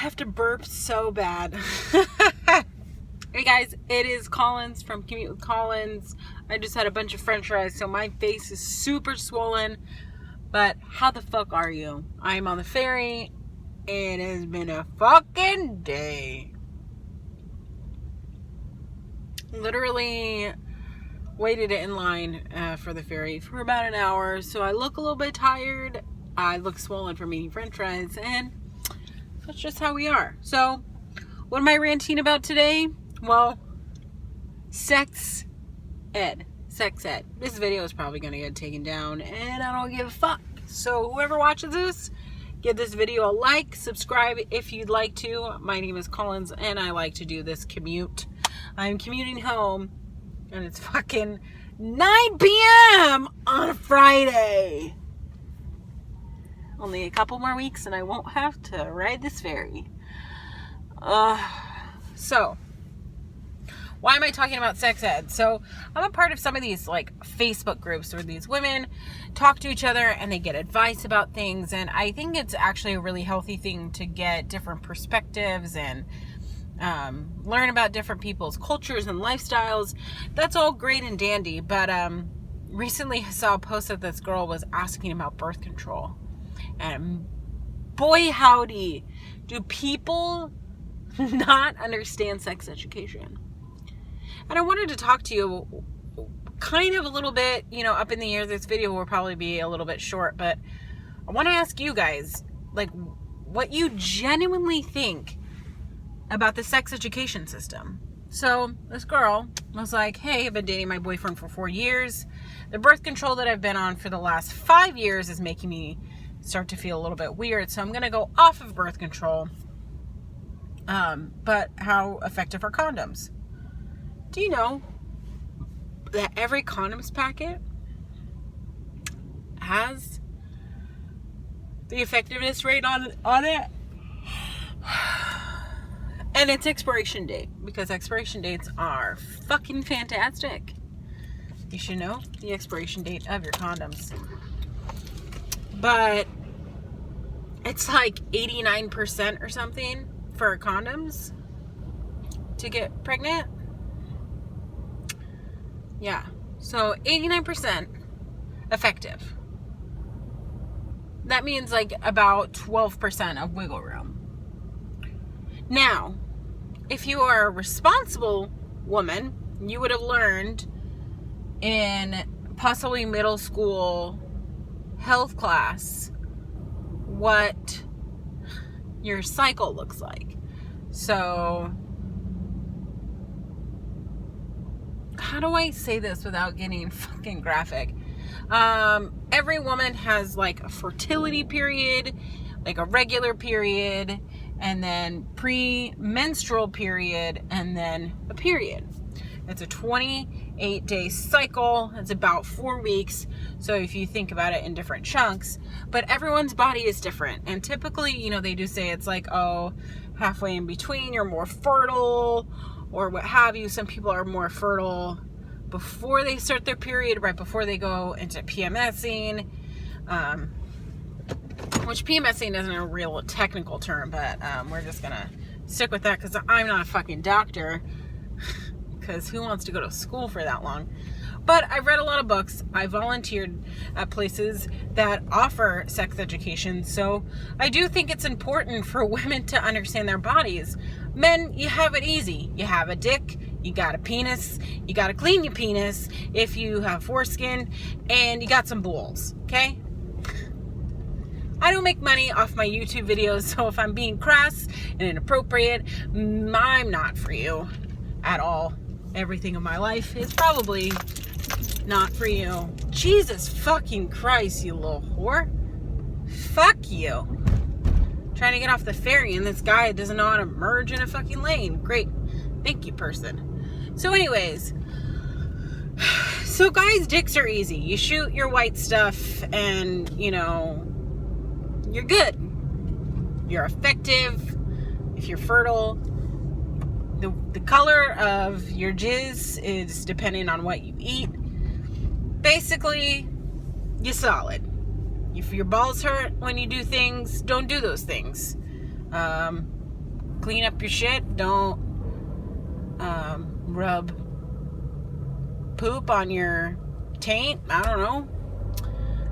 have to burp so bad. Hey guys, it is Collins from Commute with Collins. I just had a bunch of french fries, so my face is super swollen. But how the fuck are you? I'm on the ferry. It has been a fucking day. Literally waited in line for the ferry for about an hour, so I look a little bit tired. I look swollen from eating french fries, and that's just how we are. So, what am I ranting about today? Well, sex ed. This video is probably going to get taken down, and I don't give a fuck. So, whoever watches this, give this video a like, subscribe if you'd like to. My name is Collins, and I like to do this commute. I'm commuting home, and it's fucking 9 p.m. on a Friday. Only a couple more weeks, and I won't have to ride this ferry. So, why am I talking about sex ed? So, I'm a part of some of these like Facebook groups where these women talk to each other and they get advice about things. And I think it's actually a really healthy thing to get different perspectives and learn about different people's cultures and lifestyles. That's all great and dandy. But recently I saw a post that this girl was asking about birth control. And boy howdy, do people not understand sex education. And I wanted to talk to you kind of a little bit, up in the air. This video will probably be a little bit short, but I want to ask you guys, like, what you genuinely think about the sex education system. So this girl was like, hey, I've been dating my boyfriend for 4 years. The birth control that I've been on for the last 5 years is making me start to feel a little bit weird. So I'm going to go off of birth control. But how effective are condoms? Do you know that every condoms packet has the effectiveness rate on it? And its expiration date, because expiration dates are fucking fantastic. You should know the expiration date of your condoms. But it's like 89% or something for condoms to get pregnant. Yeah. So 89% effective. That means like about 12% of wiggle room. Now, if you are a responsible woman, you would have learned in possibly middle school health class what your cycle looks like. So, how do I say this without getting fucking graphic? Every woman has like a fertility period, like a regular period, and then premenstrual period, and then a period. It's a 28-day cycle. It's about 4 weeks. So if you think about it in different chunks, but everyone's body is different. And typically, they do say it's like, halfway in between, you're more fertile or what have you. Some people are more fertile before they start their period, right before they go into PMSing. Which PMSing isn't a real technical term, but we're just gonna stick with that because I'm not a fucking doctor. Because who wants to go to school for that long? But I've read a lot of books. I volunteered at places that offer sex education. So I do think it's important for women to understand their bodies. Men, you have it easy. You have a dick. You got a penis. You got to clean your penis if you have foreskin. And you got some balls. Okay? I don't make money off my YouTube videos. So if I'm being crass and inappropriate, I'm not for you at all. Everything in my life is probably not for you. Jesus fucking Christ, you little whore. Fuck you. Trying to get off the ferry and this guy doesn't know how to merge in a fucking lane. Great. Thank you, person. So anyways, so guys' dicks are easy. You shoot your white stuff and, you're good. You're effective. If you're fertile, the color of your jizz is depending on what you eat. Basically, you're solid. If your balls hurt when you do things, don't do those things. clean up your shit. Don't rub poop on your taint. I don't know.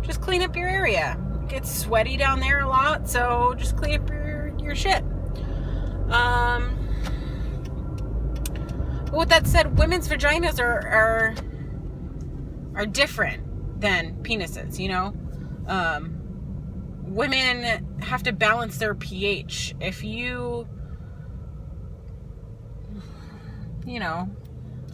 Just clean up your area. It gets sweaty down there a lot, so just clean up your shit. But with that said, women's vaginas are different than penises, you know? Women have to balance their pH. If you know,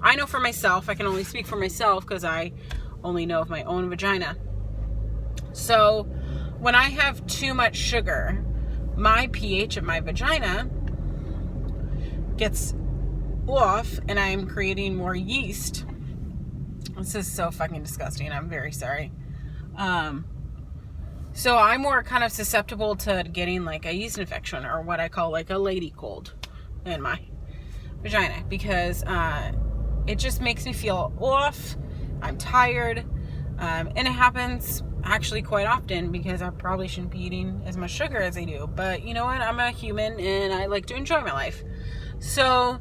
I know for myself, I can only speak for myself because I only know of my own vagina. So when I have too much sugar, my pH of my vagina gets off and I'm creating more yeast. This is so fucking disgusting. I'm very sorry. So I'm more kind of susceptible to getting like a yeast infection, or what I call like a lady cold in my vagina, because it just makes me feel off. I'm tired. And it happens actually quite often because I probably shouldn't be eating as much sugar as I do. But you know what? I'm a human and I like to enjoy my life. So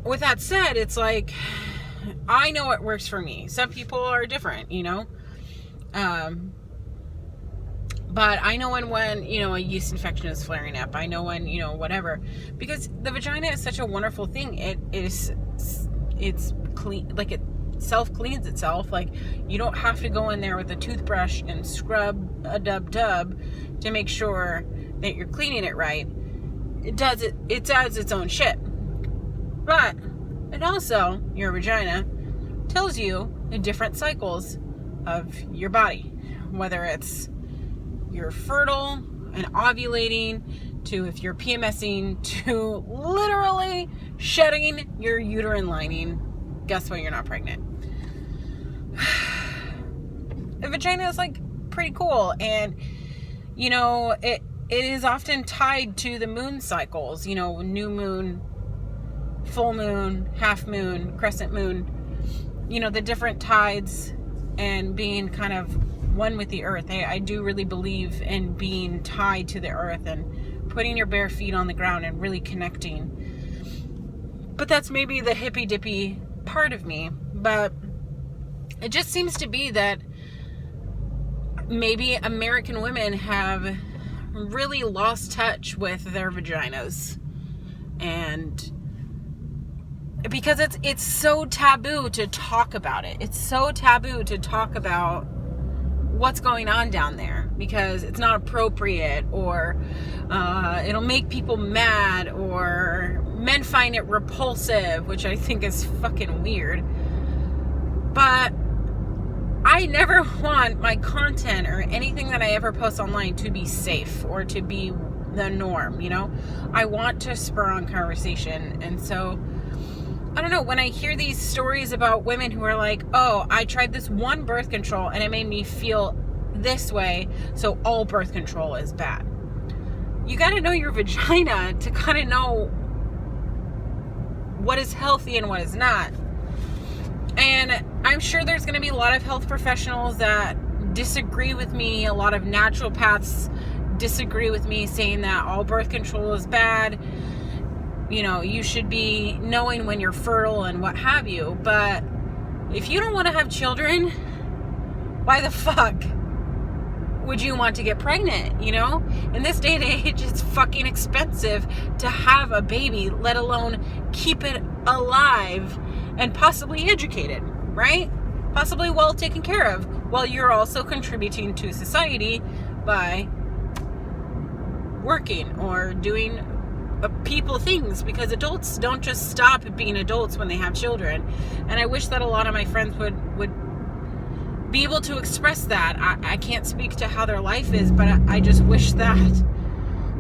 with that said, it's like, I know what works for me. Some people are different, you know? But I know when, you know, a yeast infection is flaring up. I know when, you know, whatever. Because the vagina is such a wonderful thing. It's clean, like it self-cleans itself. Like, you don't have to go in there with a toothbrush and scrub a dub to make sure that you're cleaning it right. It does its own shit. But it also, your vagina tells you the different cycles of your body. Whether it's you're fertile and ovulating, to if you're PMSing, to literally shedding your uterine lining. Guess what? You're not pregnant. The vagina is like pretty cool, and you know, it is often tied to the moon cycles, you know, new moon, full moon, half moon, crescent moon, you know, the different tides, and being kind of one with the earth. I do really believe in being tied to the earth and putting your bare feet on the ground and really connecting. But that's maybe the hippy dippy part of me. But it just seems to be that maybe American women have really lost touch with their vaginas. And because it's so taboo to talk about it. It's so taboo to talk about what's going on down there, because it's not appropriate, or it'll make people mad, or men find it repulsive, which I think is fucking weird. But I never want my content or anything that I ever post online to be safe or to be the norm, you know? I want to spur on conversation. And so I don't know, when I hear these stories about women who are like, oh, I tried this one birth control and it made me feel this way, so all birth control is bad. You got to know your vagina to kind of know what is healthy and what is not. And I'm sure there's going to be a lot of health professionals that disagree with me. A lot of naturopaths disagree with me, saying that all birth control is bad. You know, you should be knowing when you're fertile and what have you. But if you don't want to have children, why the fuck would you want to get pregnant? You know, in this day and age, it's fucking expensive to have a baby, let alone keep it alive and possibly educated, right? Possibly well taken care of, while you're also contributing to society by working or doing people things, because adults don't just stop being adults when they have children. And I wish that a lot of my friends would be able to express that. I can't speak to how their life is, but I just wish that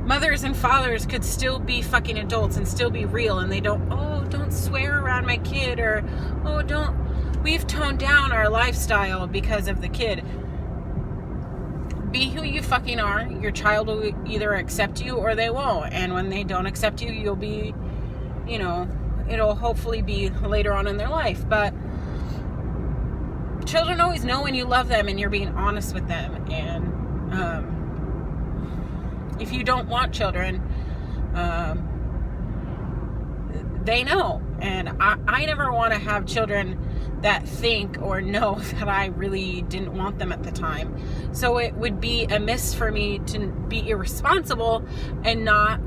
mothers and fathers could still be fucking adults and still be real, and they don't swear around my kid, or we've toned down our lifestyle because of the kid. Be who you fucking are. Your child will either accept you or they won't. And when they don't accept you, you'll be, you know, it'll hopefully be later on in their life. But children always know when you love them and you're being honest with them. And if you don't want children, They know. And I never want to have children that think or know that I really didn't want them at the time. So it would be amiss for me to be irresponsible and not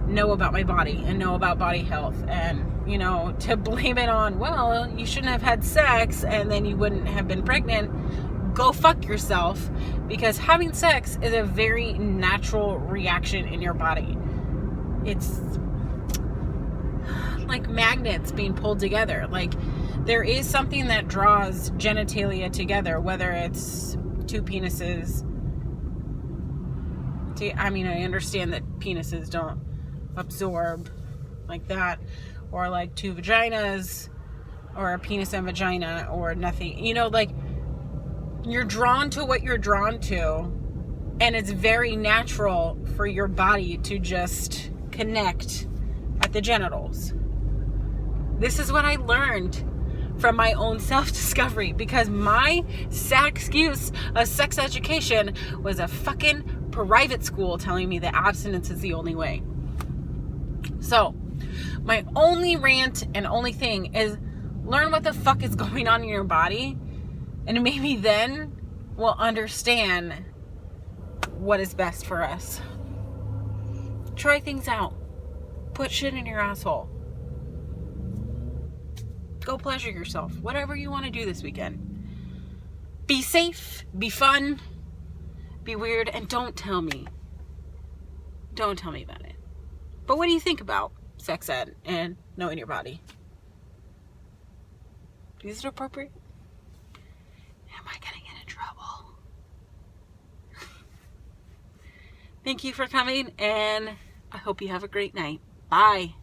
know about my body and know about body health, and to blame it on, well, you shouldn't have had sex and then you wouldn't have been pregnant. Go fuck yourself, because having sex is a very natural reaction in your body. It's like magnets being pulled together. Like, there is something that draws genitalia together, whether it's two penises. I understand that penises don't absorb like that, or like two vaginas, or a penis and vagina, or nothing. Like, you're drawn to what you're drawn to, and it's very natural for your body to just connect at the genitals. This is what I learned from my own self-discovery, because my excuse of sex education was a fucking private school telling me that abstinence is the only way. So, my only rant and only thing is, learn what the fuck is going on in your body, and maybe then we'll understand what is best for us. Try things out. Put shit in your asshole. Go pleasure yourself. Whatever you want to do this weekend. Be safe. Be fun. Be weird. And don't tell me. Don't tell me about it. But what do you think about sex ed and knowing your body? Is it appropriate? Am I gonna get in trouble? Thank you for coming, and I hope you have a great night. Bye.